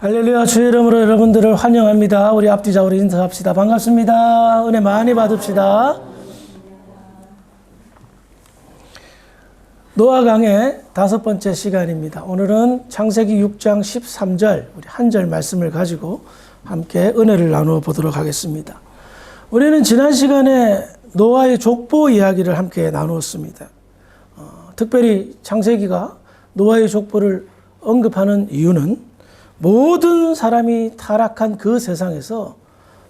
할렐루야. 주의 이름으로 여러분들을 환영합니다. 우리 앞뒤좌우로 인사합시다. 반갑습니다. 은혜 많이 받읍시다. 노아 강의 5번째 시간입니다. 오늘은 창세기 6장 13절 우리 한 절 말씀을 가지고 함께 은혜를 나누어 보도록 하겠습니다. 우리는 지난 시간에 노아의 족보 이야기를 함께 나누었습니다. 특별히 창세기가 노아의 족보를 언급하는 이유는 모든 사람이 타락한 그 세상에서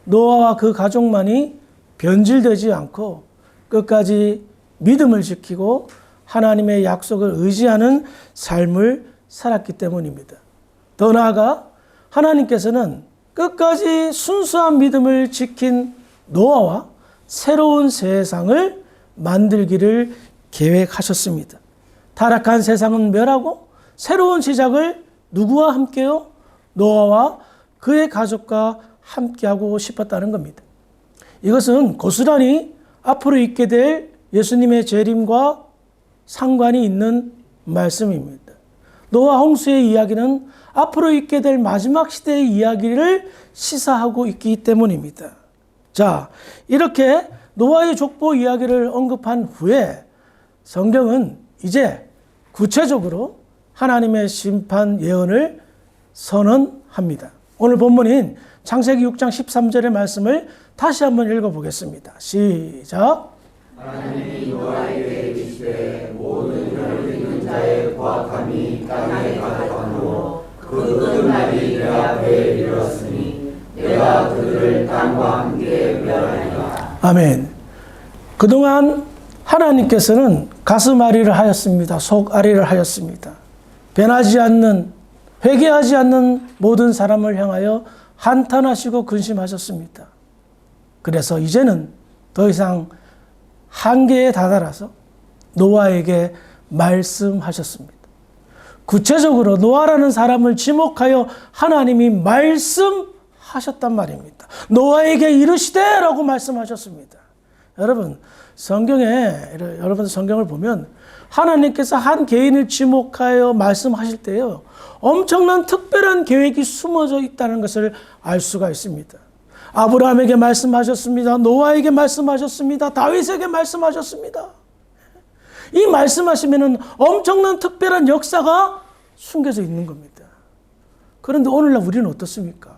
노아와 그 가족만이 변질되지 않고 끝까지 믿음을 지키고 하나님의 약속을 의지하는 삶을 살았기 때문입니다. 더 나아가 하나님께서는 끝까지 순수한 믿음을 지킨 노아와 새로운 세상을 만들기를 계획하셨습니다. 타락한 세상은 멸하고 새로운 시작을 누구와 함께요? 노아와 그의 가족과 함께하고 싶었다는 겁니다. 이것은 고스란히 앞으로 있게 될 예수님의 재림과 상관이 있는 말씀입니다. 노아 홍수의 이야기는 앞으로 있게 될 마지막 시대의 이야기를 시사하고 있기 때문입니다. 자, 이렇게 노아의 족보 이야기를 언급한 후에 성경은 이제 구체적으로 하나님의 심판 예언을 선언합니다. 오늘 본문인 창세기 6장 13절의 말씀을 다시 한번 읽어보겠습니다. 시작. 하나님이 노아에게 이르시되 모든 혈을 있는 자의 고악함이 땅에 가득하므로 그 끝날이 내 앞에 이르렀으니 내가 그들을 땅과 함께 멸하리라. 아멘. 그동안 하나님께서는 가슴앓이를 하였습니다. 속앓이를 하였습니다. 변하지 않는, 회개하지 않는 모든 사람을 향하여 한탄하시고 근심하셨습니다. 그래서 이제는 더 이상 한계에 다다라서 노아에게 말씀하셨습니다. 구체적으로 노아라는 사람을 지목하여 하나님이 말씀하셨단 말입니다. 노아에게 이르시되 라고 말씀하셨습니다. 여러분, 여러분들 성경을 보면 하나님께서 한 개인을 지목하여 말씀하실 때요, 엄청난 특별한 계획이 숨어져 있다는 것을 알 수가 있습니다. 아브라함에게 말씀하셨습니다. 노아에게 말씀하셨습니다. 다윗에게 말씀하셨습니다. 이 말씀하시면은 엄청난 특별한 역사가 숨겨져 있는 겁니다. 그런데 오늘날 우리는 어떻습니까?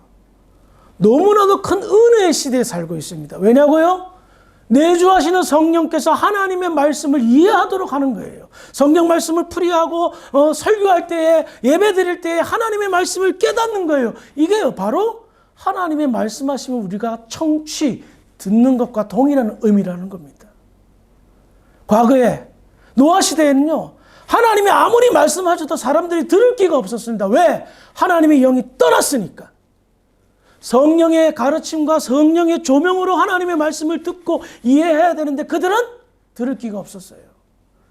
너무나도 큰 은혜의 시대에 살고 있습니다. 왜냐고요? 내주하시는 성령께서 하나님의 말씀을 이해하도록 하는 거예요. 성경 말씀을 풀이하고 설교할 때에, 예배 드릴 때에 하나님의 말씀을 깨닫는 거예요. 이게요, 바로 하나님의 말씀하시면 우리가 듣는 것과 동일한 의미라는 겁니다. 과거에 노아 시대에는요, 하나님이 아무리 말씀하셔도 사람들이 들을 기가 없었습니다. 왜? 하나님의 영이 떠났으니까. 성령의 가르침과 성령의 조명으로 하나님의 말씀을 듣고 이해해야 되는데 그들은 들을 기가 없었어요.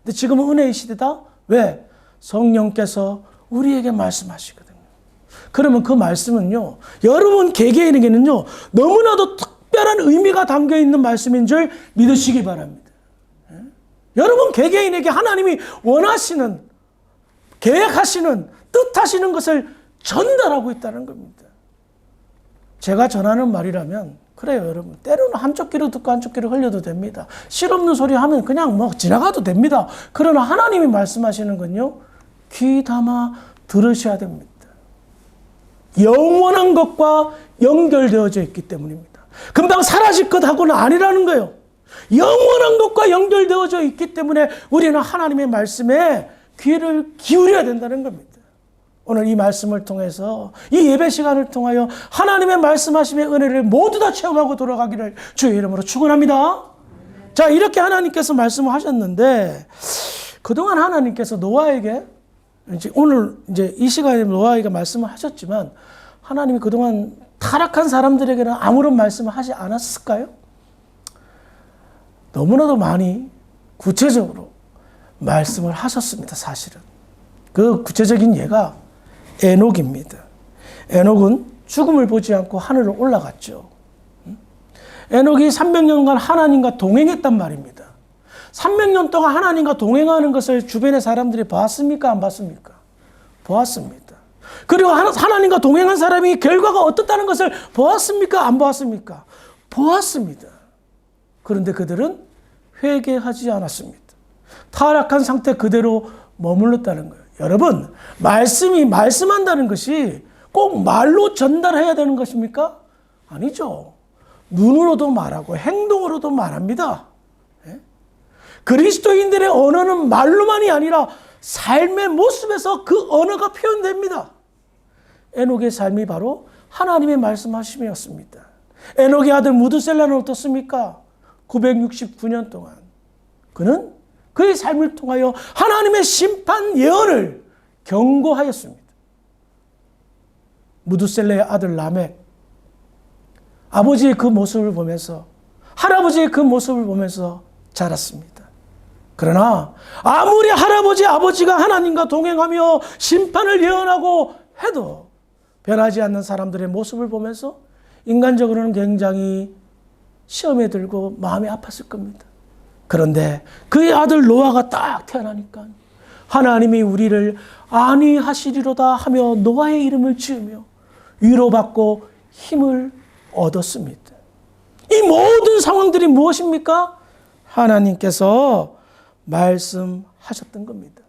근데 지금은 은혜의 시대다. 왜? 성령께서 우리에게 말씀하시거든요. 그러면 그 말씀은요, 여러분 개개인에게는요, 너무나도 특별한 의미가 담겨 있는 말씀인 줄 믿으시기 바랍니다. 여러분 개개인에게 하나님이 원하시는, 계획하시는, 뜻하시는 것을 전달하고 있다는 겁니다. 제가 전하는 말이라면 그래요, 여러분. 때로는 한쪽 귀로 듣고 한쪽 귀로 흘려도 됩니다. 실없는 소리 하면 그냥 지나가도 됩니다. 그러나 하나님이 말씀하시는 건요, 귀 담아 들으셔야 됩니다. 영원한 것과 연결되어져 있기 때문입니다. 금방 사라질 것 하고는 아니라는 거예요. 영원한 것과 연결되어져 있기 때문에 우리는 하나님의 말씀에 귀를 기울여야 된다는 겁니다. 오늘 이 말씀을 통해서, 이 예배 시간을 통하여 하나님의 말씀하심의 은혜를 모두 다 체험하고 돌아가기를 주의 이름으로 축원합니다. 자, 이렇게 하나님께서 말씀을 하셨는데, 그동안 하나님께서 노아에게, 오늘 이 시간에 노아에게 말씀을 하셨지만, 하나님이 그동안 타락한 사람들에게는 아무런 말씀을 하지 않았을까요? 너무나도 많이 구체적으로 말씀을 하셨습니다, 사실은. 그 구체적인 예가 에녹입니다. 에녹은 죽음을 보지 않고 하늘로 올라갔죠. 에녹이 300년간 하나님과 동행했단 말입니다. 300년 동안 하나님과 동행하는 것을 주변의 사람들이 봤습니까? 안 봤습니까? 보았습니다. 그리고 하나님과 동행한 사람이 결과가 어떻다는 것을 보았습니까? 안 보았습니까? 보았습니다. 그런데 그들은 회개하지 않았습니다. 타락한 상태 그대로 머물렀다는 거예요. 여러분, 말씀이 말씀한다는 것이 꼭 말로 전달해야 되는 것입니까? 아니죠. 눈으로도 말하고 행동으로도 말합니다. 그리스도인들의 언어는 말로만이 아니라 삶의 모습에서 그 언어가 표현됩니다. 에녹의 삶이 바로 하나님의 말씀하심이었습니다. 에녹의 아들 무드셀라는 어떻습니까? 969년 동안 그는 그의 삶을 통하여 하나님의 심판 예언을 경고하였습니다. 무드셀라의 아들 라멕, 아버지의 그 모습을 보면서, 할아버지의 그 모습을 보면서 자랐습니다. 그러나 아무리 할아버지, 아버지가 하나님과 동행하며 심판을 예언하고 해도 변하지 않는 사람들의 모습을 보면서 인간적으로는 굉장히 시험에 들고 마음이 아팠을 겁니다. 그런데 그의 아들 노아가 딱 태어나니까 하나님이 우리를 안위하시리로다 하며 노아의 이름을 지으며 위로받고 힘을 얻었습니다. 이 모든 상황들이 무엇입니까? 하나님께서 말씀하셨던 겁니다.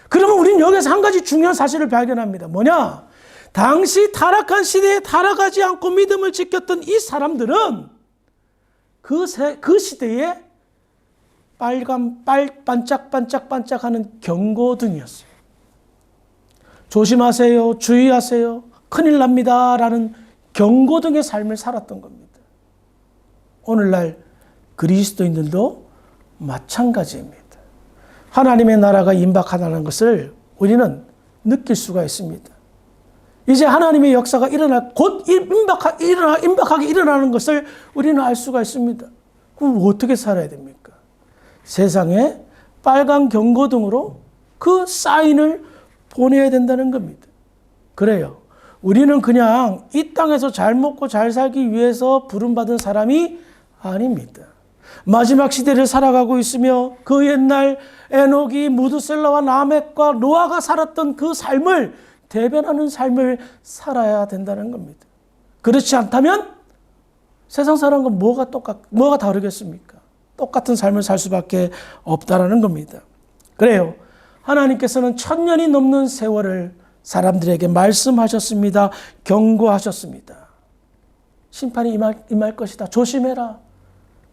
그러면 우리는 여기서 한 가지 중요한 사실을 발견합니다. 뭐냐? 당시 타락한 시대에 타락하지 않고 믿음을 지켰던 이 사람들은 그 시대에 반짝반짝하는 경고등이었어요. 조심하세요, 주의하세요, 큰일 납니다 라는 경고등의 삶을 살았던 겁니다. 오늘날 그리스도인들도 마찬가지입니다. 하나님의 나라가 임박하다는 것을 우리는 느낄 수가 있습니다. 이제 하나님의 역사가 곧 임박하게 일어나는 것을 우리는 알 수가 있습니다. 그럼 어떻게 살아야 됩니까? 세상에 빨간 경고등으로 그 사인을 보내야 된다는 겁니다. 그래요. 우리는 그냥 이 땅에서 잘 먹고 잘 살기 위해서 부름받은 사람이 아닙니다. 마지막 시대를 살아가고 있으며 그 옛날 에녹이 무드셀라와 라멕과 노아가 살았던 그 삶을 대변하는 삶을 살아야 된다는 겁니다. 그렇지 않다면 세상 사람과 뭐가 다르겠습니까? 똑같은 삶을 살 수밖에 없다라는 겁니다. 그래요. 하나님께서는 1000년이 넘는 세월을 사람들에게 말씀하셨습니다. 경고하셨습니다. 심판이 임할 것이다. 조심해라.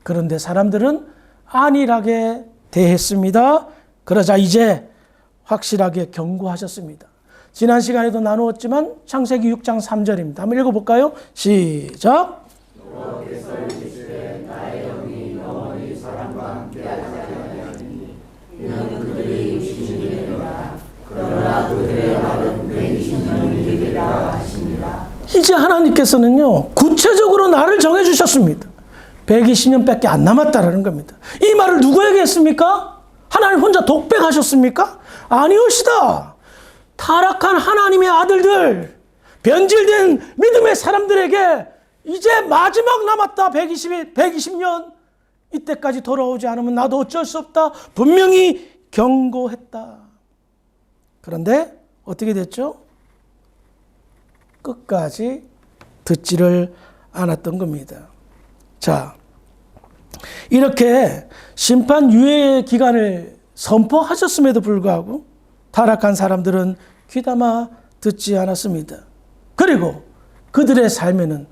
그런데 사람들은 안일하게 대했습니다. 그러자 이제 확실하게 경고하셨습니다. 지난 시간에도 나누었지만 창세기 6장 3절입니다. 한번 읽어볼까요? 시작. 여호와께서 이르시되 나의 영이 영원히 사람과 함께 하시리니 이는 그들의 육신이 되리라. 그러나 그들의 말은 120년이 되리라 하시니라. 이제 하나님께서는요, 구체적으로 날을 정해주셨습니다. 120년밖에 안 남았다라는 겁니다. 이 말을 누구에게 했습니까? 하나님 혼자 독백하셨습니까? 아니오시다. 타락한 하나님의 아들들, 변질된 믿음의 사람들에게 이제 마지막 남았다. 120년. 이때까지 돌아오지 않으면 나도 어쩔 수 없다. 분명히 경고했다. 그런데 어떻게 됐죠? 끝까지 듣지를 않았던 겁니다. 자, 이렇게 심판 유예 기간을 선포하셨음에도 불구하고 타락한 사람들은 귀담아 듣지 않았습니다. 그리고 그들의 삶에는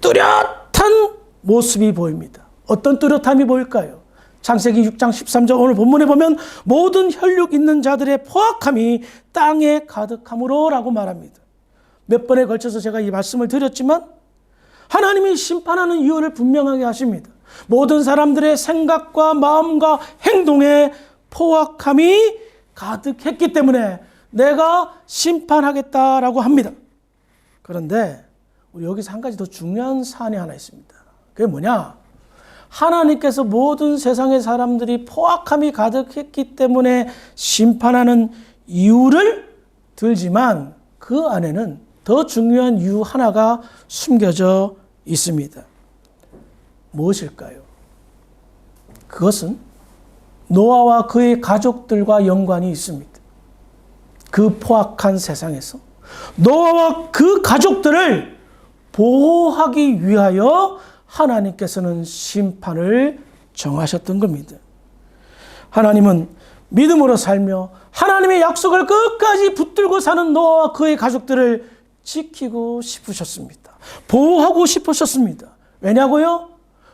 뚜렷한 모습이 보입니다. 어떤 뚜렷함이 보일까요? 창세기 6장 13절 오늘 본문에 보면 모든 혈육 있는 자들의 포악함이 땅에 가득함으로 라고 말합니다. 몇 번에 걸쳐서 제가 이 말씀을 드렸지만 하나님이 심판하는 이유를 분명하게 하십니다. 모든 사람들의 생각과 마음과 행동에 포악함이 가득했기 때문에 내가 심판하겠다라고 합니다. 그런데 우리 여기서 한 가지 더 중요한 사안이 하나 있습니다. 그게 뭐냐? 하나님께서 모든 세상의 사람들이 포악함이 가득했기 때문에 심판하는 이유를 들지만 그 안에는 더 중요한 이유 하나가 숨겨져 있습니다. 무엇일까요? 그것은 노아와 그의 가족들과 연관이 있습니다. 그 포악한 세상에서 노아와 그 가족들을 보호하기 위하여 하나님께서는 심판을 정하셨던 겁니다. 하나님은 믿음으로 살며 하나님의 약속을 끝까지 붙들고 사는 노아와 그의 가족들을 지키고 싶으셨습니다. 보호하고 싶으셨습니다. 왜냐고요?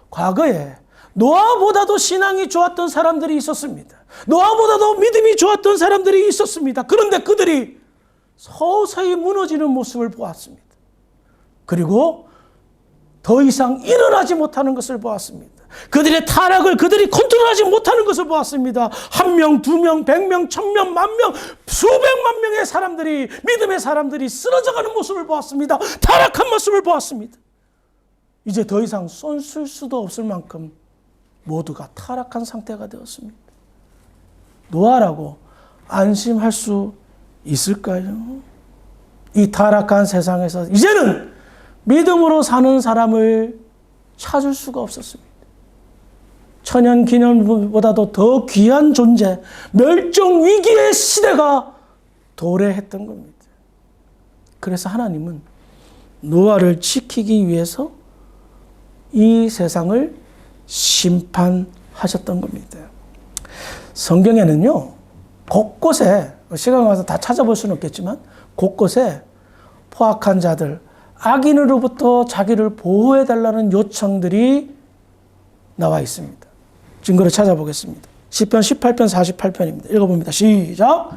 과거에 노아보다도 신앙이 좋았던 사람들이 있었습니다. 노아보다도 믿음이 좋았던 사람들이 있었습니다. 그런데 그들이 서서히 무너지는 모습을 보았습니다. 그리고 더 이상 일어나지 못하는 것을 보았습니다. 그들의 타락을 그들이 컨트롤하지 못하는 것을 보았습니다. 1명, 2명, 100명, 1000명, 10,000명, 수백만 명의 사람들이, 믿음의 사람들이 쓰러져가는 모습을 보았습니다. 타락한 모습을 보았습니다. 이제 더 이상 손 쓸 수도 없을 만큼 모두가 타락한 상태가 되었습니다. 노아라고 안심할 수 있을까요? 이 타락한 세상에서 이제는 믿음으로 사는 사람을 찾을 수가 없었습니다. 천연 기념보다도 더 귀한 존재, 멸종 위기의 시대가 도래했던 겁니다. 그래서 하나님은 노아를 지키기 위해서 이 세상을 심판하셨던 겁니다. 성경에는요, 곳곳에, 시간 가서 다 찾아볼 수는 없겠지만, 곳곳에 포악한 자들, 악인으로부터 자기를 보호해달라는 요청들이 나와 있습니다. 증거를 찾아보겠습니다. 시편 18편 48편입니다. 읽어봅니다. 시작.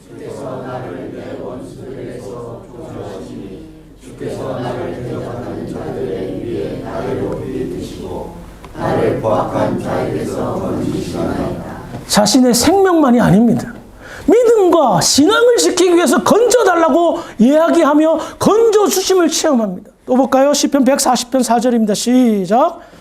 주께서 나를 내 원수들에서 구원하시니 주께서 나를 대적하는 자들의 위에 나를 높이 드시고 나를 포악한 자에게서 건지시나이다. 자신의 생명만이 아닙니다. 믿음과 신앙을 지키기 위해서 건져달라고 이야기하며 건져주심을 체험합니다. 또 볼까요? 시편 140편 4절입니다. 시작.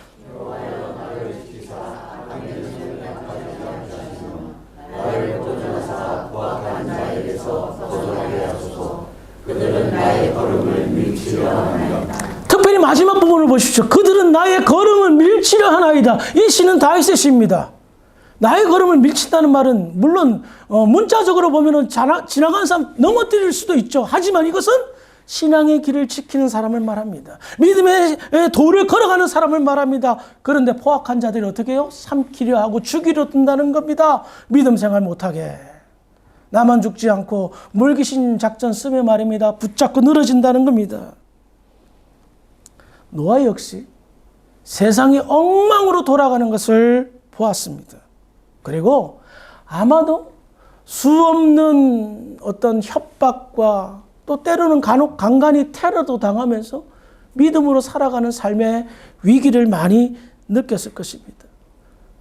특별히 마지막 부분을 보십시오. 그들은 나의 걸음을 밀치려 하나이다. 이 시는 다윗의 시입니다. 나의 걸음을 밀친다는 말은 물론 문자적으로 보면 지나가는 사람 넘어뜨릴 수도 있죠. 하지만 이것은 신앙의 길을 지키는 사람을 말합니다. 믿음의 도를 걸어가는 사람을 말합니다. 그런데 포악한 자들이 어떻게 해요? 삼키려 하고 죽이려 든다는 겁니다. 믿음 생활 못하게. 나만 죽지 않고 물귀신 작전 쓰며 말입니다. 붙잡고 늘어진다는 겁니다. 노아 역시 세상이 엉망으로 돌아가는 것을 보았습니다. 그리고 아마도 수없는 어떤 협박과 또 때로는 간간히 테러도 당하면서 믿음으로 살아가는 삶의 위기를 많이 느꼈을 것입니다.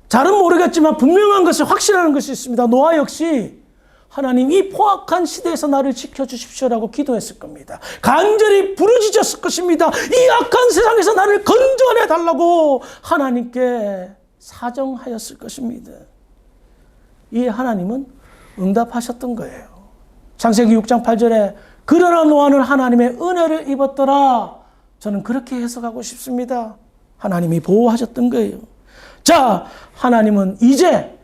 잘은 모르겠지만 분명한 것이 확실한 것이 있습니다. 노아 역시 하나님 이 포악한 시대에서 나를 지켜주십시오라고 기도했을 겁니다. 간절히 부르짖었을 것입니다. 이 악한 세상에서 나를 건져내달라고 하나님께 사정하였을 것입니다. 이 하나님은 응답하셨던 거예요. 창세기 6장 8절에 그러나 노아는 하나님의 은혜를 입었더라. 저는 그렇게 해석하고 싶습니다. 하나님이 보호하셨던 거예요. 자, 하나님은 이제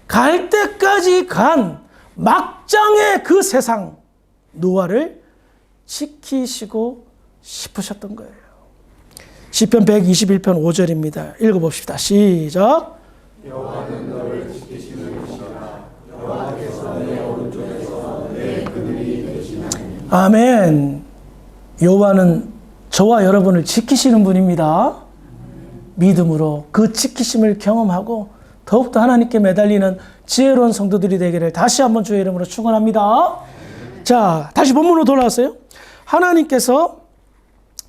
갈 때까지 간 막장의 그 세상 노아를 지키시고 싶으셨던 거예요. 시편 121편 5절입니다. 읽어봅시다. 시작. 여호와는 너를 지키시는 이시라. 여호와께서 내 오른쪽에서 내 그늘이 되시나니. 아멘. 여호와는 저와 여러분을 지키시는 분입니다. 믿음으로 그 지키심을 경험하고 더욱더 하나님께 매달리는 지혜로운 성도들이 되기를 다시 한번 주의 이름으로 축원합니다. 자, 다시 본문으로 돌아왔어요. 하나님께서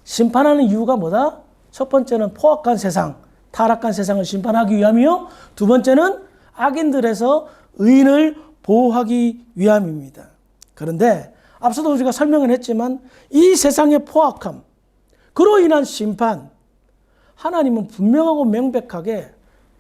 심판하는 이유가 뭐다? 첫 번째는 포악한 세상, 타락한 세상을 심판하기 위함이요. 두 번째는 악인들에서 의인을 보호하기 위함입니다. 그런데 앞서도 우리가 설명을 했지만 이 세상의 포악함, 그로 인한 심판, 하나님은 분명하고 명백하게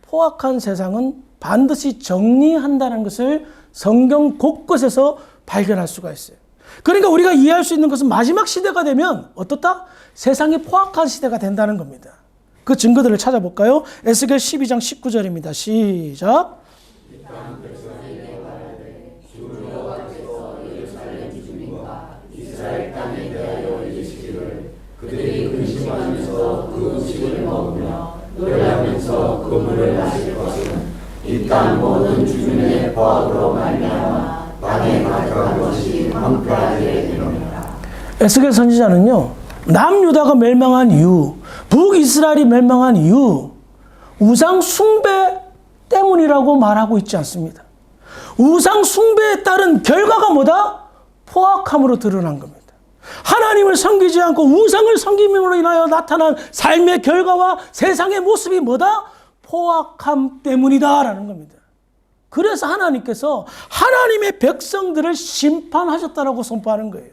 포악한 세상은 반드시 정리한다는 것을 성경 곳곳에서 발견할 수가 있어요. 그러니까 우리가 이해할 수 있는 것은 마지막 시대가 되면 어떻다? 세상이 포악한 시대가 된다는 겁니다. 그 증거들을 찾아볼까요? 에스겔 12장 19절입니다. 시작. 이스라엘 그들이 근심하면서 그 음식을 먹으며 노래하면서 그 물을 마실 것은 이 땅 모든 주민의 포악으로 말미암아 땅에 가득한 것이 황폐하게 되느니라. 에스겔 선지자는요, 남유다가 멸망한 이유, 북이스라엘이 멸망한 이유, 우상 숭배 때문이라고 말하고 있지 않습니다. 우상 숭배에 따른 결과가 뭐다? 포악함으로 드러난 겁니다. 하나님을 섬기지 않고 우상을 섬김으로 인하여 나타난 삶의 결과와 세상의 모습이 뭐다? 포악함 때문이다라는 겁니다. 그래서 하나님께서 하나님의 백성들을 심판하셨다라고 선포하는 거예요.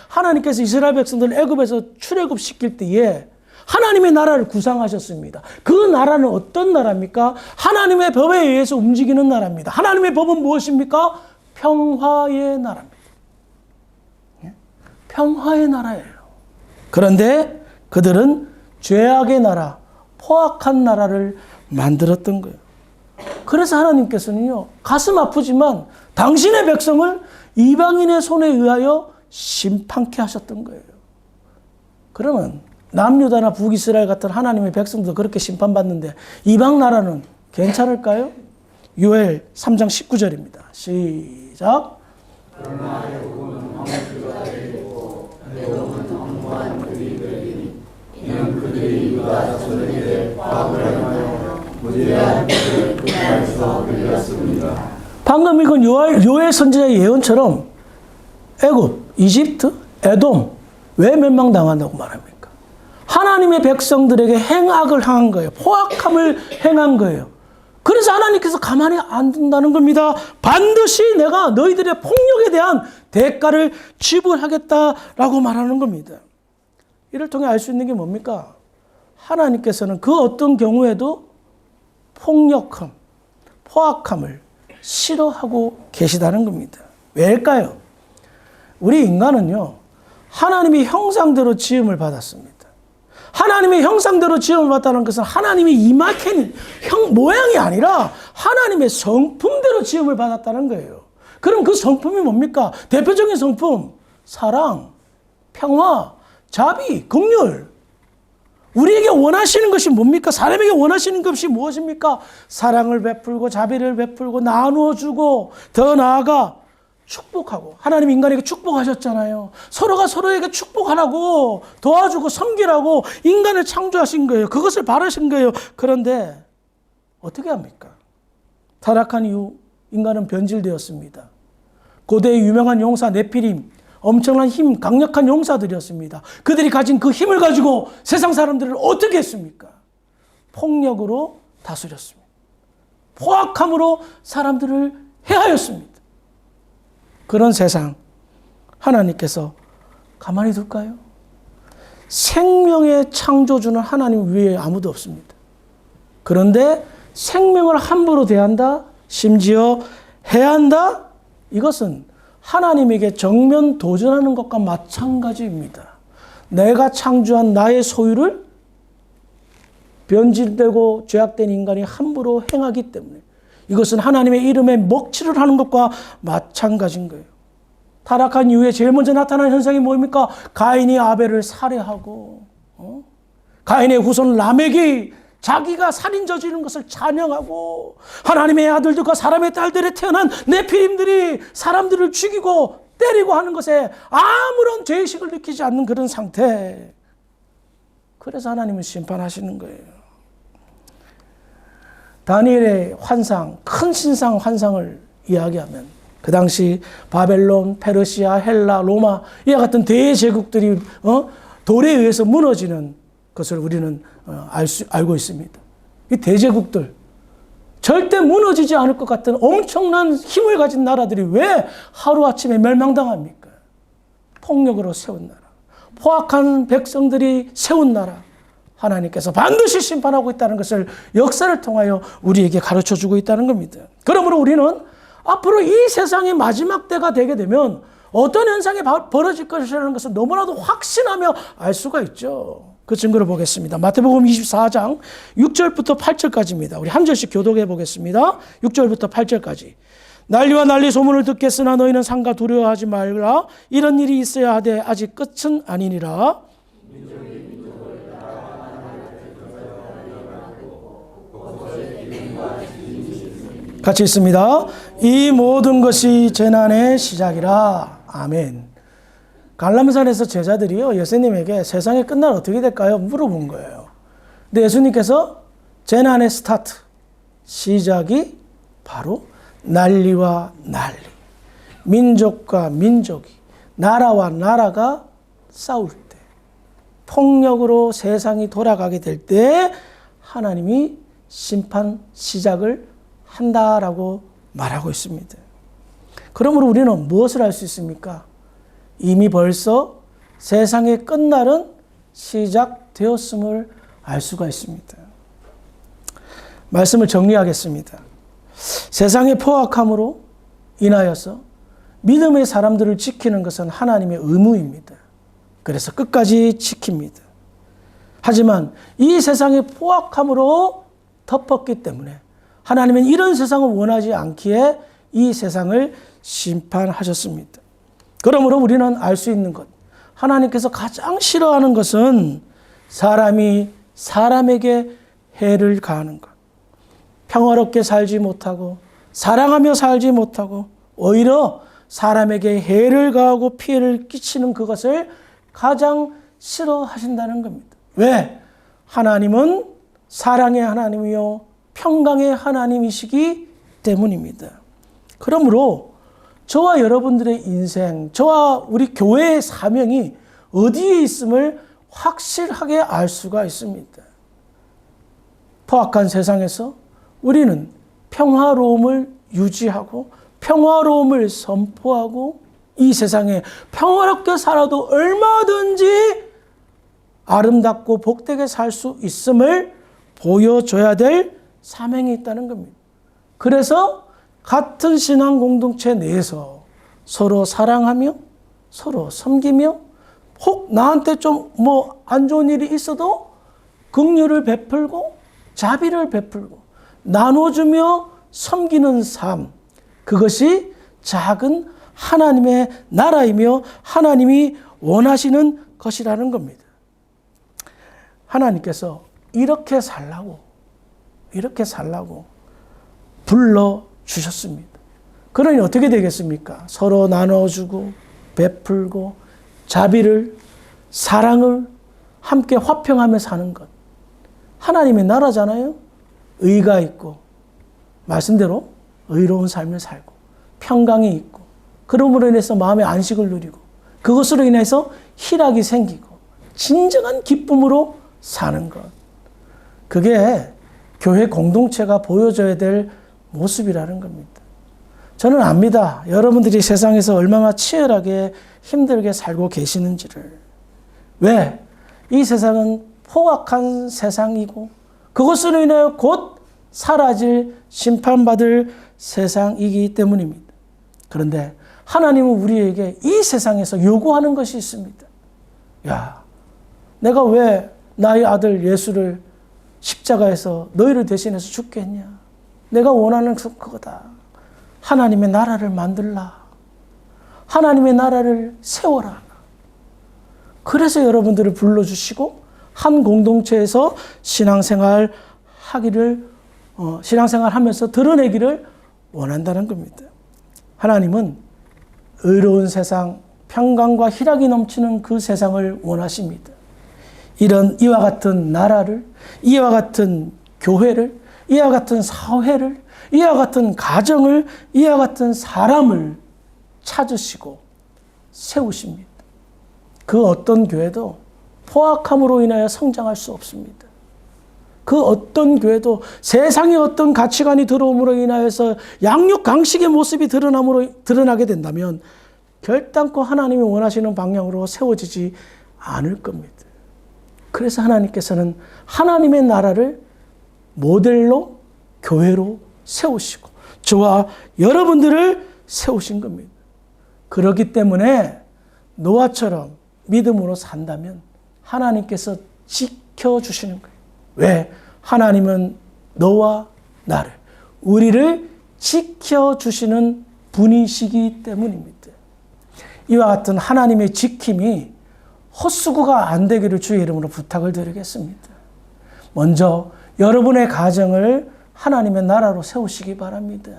하나님께서 이스라엘 백성들을 애굽에서 출애굽시킬 때에 하나님의 나라를 구상하셨습니다. 그 나라는 어떤 나라입니까? 하나님의 법에 의해서 움직이는 나라입니다. 하나님의 법은 무엇입니까? 평화의 나라입니다. 평화의 나라예요. 그런데 그들은 죄악의 나라, 포악한 나라를 만들었던 거예요. 그래서 하나님께서는요, 가슴 아프지만 당신의 백성을 이방인의 손에 의하여 심판케 하셨던 거예요. 그러면 남유다나 북이스라엘 같은 하나님의 백성도 그렇게 심판받는데 이방 나라는 괜찮을까요? 요엘 3장 19절입니다. 시작. 이는 그들이 유다 자손에게 파악을 하여 무죄한 것을 끝날서 빌렸습니다. 방금 이건 요엘 선지자의 예언처럼 애굽, 이집트, 에돔 왜 멸망당한다고 말합니까? 하나님의 백성들에게 행악을 행한 거예요. 포악함을 행한 거예요. 그래서 하나님께서 가만히 안 둔다는 겁니다. 반드시 내가 너희들의 폭력에 대한 대가를 지불하겠다라고 말하는 겁니다. 이를 통해 알 수 있는 게 뭡니까? 하나님께서는 그 어떤 경우에도 폭력함, 포악함을 싫어하고 계시다는 겁니다. 왜일까요? 우리 인간은요, 하나님의 형상대로 지음을 받았습니다. 하나님의 형상대로 지음을 받았다는 것은 하나님의 이마케닌 모양이 아니라 하나님의 성품대로 지음을 받았다는 거예요. 그럼 그 성품이 뭡니까? 대표적인 성품, 사랑, 평화, 자비, 긍휼. 우리에게 원하시는 것이 뭡니까? 사람에게 원하시는 것이 무엇입니까? 사랑을 베풀고 자비를 베풀고 나누어주고 더 나아가 축복하고. 하나님 인간에게 축복하셨잖아요. 서로가 서로에게 축복하라고 도와주고 섬기라고 인간을 창조하신 거예요. 그것을 바라신 거예요. 그런데 어떻게 합니까? 타락한 이후 인간은 변질되었습니다. 고대의 유명한 용사 네피림, 엄청난 힘, 강력한 용사들이었습니다. 그들이 가진 그 힘을 가지고 세상 사람들을 어떻게 했습니까? 폭력으로 다스렸습니다. 포악함으로 사람들을 해하였습니다. 그런 세상 하나님께서 가만히 둘까요? 생명의 창조주는 하나님 위에 아무도 없습니다. 그런데 생명을 함부로 대한다? 심지어 해한다? 이것은 하나님에게 정면 도전하는 것과 마찬가지입니다. 내가 창조한 나의 소유를 변질되고 죄악된 인간이 함부로 행하기 때문에 이것은 하나님의 이름에 먹칠을 하는 것과 마찬가지인 거예요. 타락한 이후에 제일 먼저 나타난 현상이 뭡니까? 가인이 아벨을 살해하고 가인의 후손 라멕이 자기가 살인 저지르는 것을 찬양하고 하나님의 아들들과 사람의 딸들에 태어난 네피림들이 사람들을 죽이고 때리고 하는 것에 아무런 죄의식을 느끼지 않는 그런 상태. 그래서 하나님은 심판하시는 거예요. 다니엘의 환상, 큰 신상 환상을 이야기하면 그 당시 바벨론, 페르시아, 헬라, 로마 이와 같은 대제국들이 돌에 의해서 무너지는 것을 우리는 알고 있습니다. 이 대제국들 절대 무너지지 않을 것 같은 엄청난 힘을 가진 나라들이 왜 하루아침에 멸망당합니까? 폭력으로 세운 나라, 포악한 백성들이 세운 나라, 하나님께서 반드시 심판하고 있다는 것을 역사를 통하여 우리에게 가르쳐주고 있다는 겁니다. 그러므로 우리는 앞으로 이 세상의 마지막 때가 되게 되면 어떤 현상이 벌어질 것이라는 것을 너무나도 확신하며 알 수가 있죠. 그 증거를 보겠습니다. 마태복음 24장 6절부터 8절까지입니다. 우리 한 절씩 교독해 보겠습니다. 6절부터 8절까지. 난리와 난리 소문을 듣겠으나 너희는 상가 두려워하지 말라. 이런 일이 있어야 하되 아직 끝은 아니니라. 같이 있습니다. 이 모든 것이 재난의 시작이라. 아멘. 갈람산에서 제자들이요, 예수님에게 세상의 끝날 어떻게 될까요? 물어본 거예요. 근데 예수님께서 재난의 스타트, 시작이 바로 난리와 난리, 민족과 민족이, 나라와 나라가 싸울 때, 폭력으로 세상이 돌아가게 될 때 하나님이 심판 시작을 한다라고 말하고 있습니다. 그러므로 우리는 무엇을 할 수 있습니까? 이미 벌써 세상의 끝날은 시작되었음을 알 수가 있습니다. 말씀을 정리하겠습니다. 세상의 포악함으로 인하여서 믿음의 사람들을 지키는 것은 하나님의 의무입니다. 그래서 끝까지 지킵니다. 하지만 이 세상의 포악함으로 덮었기 때문에 하나님은 이런 세상을 원하지 않기에 이 세상을 심판하셨습니다. 그러므로 우리는 알 수 있는 것, 하나님께서 가장 싫어하는 것은 사람이 사람에게 해를 가하는 것, 평화롭게 살지 못하고 사랑하며 살지 못하고 오히려 사람에게 해를 가하고 피해를 끼치는 그것을 가장 싫어하신다는 겁니다. 왜? 하나님은 사랑의 하나님이요 평강의 하나님이시기 때문입니다. 그러므로 저와 여러분들의 인생, 저와 우리 교회의 사명이 어디에 있음을 확실하게 알 수가 있습니다. 포악한 세상에서 우리는 평화로움을 유지하고 평화로움을 선포하고 이 세상에 평화롭게 살아도 얼마든지 아름답고 복되게 살 수 있음을 보여줘야 될 사명이 있다는 겁니다. 그래서 같은 신앙 공동체 내에서 서로 사랑하며 서로 섬기며 혹 나한테 좀 안 좋은 일이 있어도 긍휼을 베풀고 자비를 베풀고 나눠주며 섬기는 삶, 그것이 작은 하나님의 나라이며 하나님이 원하시는 것이라는 겁니다. 하나님께서 이렇게 살라고 불러주셨습니다. 그러니 어떻게 되겠습니까? 서로 나눠주고 베풀고 자비를, 사랑을 함께 화평하며 사는 것. 하나님의 나라잖아요. 의가 있고 말씀대로 의로운 삶을 살고 평강이 있고 그러므로 인해서 마음의 안식을 누리고 그것으로 인해서 희락이 생기고 진정한 기쁨으로 사는 것. 그게 교회 공동체가 보여줘야 될 모습이라는 겁니다. 저는 압니다. 여러분들이 세상에서 얼마나 치열하게 힘들게 살고 계시는지를. 왜? 이 세상은 포악한 세상이고 그것으로 인하여 곧 사라질 심판받을 세상이기 때문입니다. 그런데 하나님은 우리에게 이 세상에서 요구하는 것이 있습니다. 야, 내가 왜 나의 아들 예수를 십자가에서 너희를 대신해서 죽게 했냐? 내가 원하는 것은 그거다. 하나님의 나라를 만들라. 하나님의 나라를 세워라. 그래서 여러분들을 불러주시고 한 공동체에서 신앙생활 하면서 드러내기를 원한다는 겁니다. 하나님은 의로운 세상, 평강과 희락이 넘치는 그 세상을 원하십니다. 이와 같은 나라를, 이와 같은 교회를, 이와 같은 사회를, 이와 같은 가정을, 이와 같은 사람을 찾으시고 세우십니다. 그 어떤 교회도 포악함으로 인하여 성장할 수 없습니다. 그 어떤 교회도 세상의 어떤 가치관이 들어옴으로 인하여서 양육강식의 모습이 드러나게 된다면 결단코 하나님이 원하시는 방향으로 세워지지 않을 겁니다. 그래서 하나님께서는 하나님의 나라를 모델로 교회로 세우시고 저와 여러분들을 세우신 겁니다. 그렇기 때문에 노아처럼 믿음으로 산다면 하나님께서 지켜주시는 거예요. 왜? 하나님은 너와 나를, 우리를 지켜주시는 분이시기 때문입니다. 이와 같은 하나님의 지킴이 헛수고가 안 되기를 주의 이름으로 부탁을 드리겠습니다. 먼저 여러분의 가정을 하나님의 나라로 세우시기 바랍니다.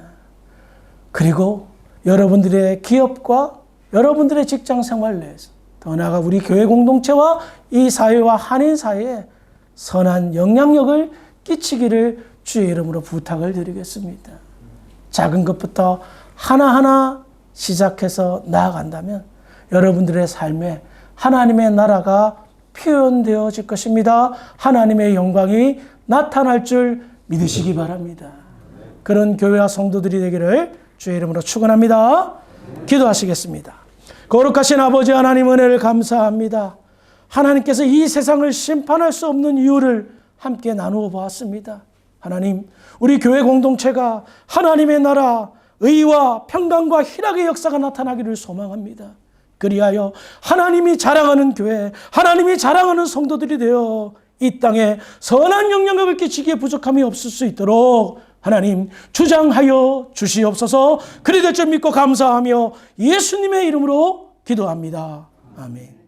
그리고 여러분들의 기업과 여러분들의 직장 생활 내에서 더 나아가 우리 교회 공동체와 이 사회와 한인 사회에 선한 영향력을 끼치기를 주의 이름으로 부탁을 드리겠습니다. 작은 것부터 하나하나 시작해서 나아간다면 여러분들의 삶에 하나님의 나라가 표현되어질 것입니다. 하나님의 영광이 나타날 줄 믿으시기 바랍니다. 그런 교회와 성도들이 되기를 주의 이름으로 축원합니다. 기도하시겠습니다. 거룩하신 아버지 하나님 은혜를 감사합니다. 하나님께서 이 세상을 심판할 수 없는 이유를 함께 나누어 보았습니다. 하나님, 우리 교회 공동체가 하나님의 나라, 의와 평강과 희락의 역사가 나타나기를 소망합니다. 그리하여 하나님이 자랑하는 교회, 하나님이 자랑하는 성도들이 되어 이 땅에 선한 영향력을 끼치기에 부족함이 없을 수 있도록 하나님 주장하여 주시옵소서. 그리 될 줄 믿고 감사하며 예수님의 이름으로 기도합니다. 아멘.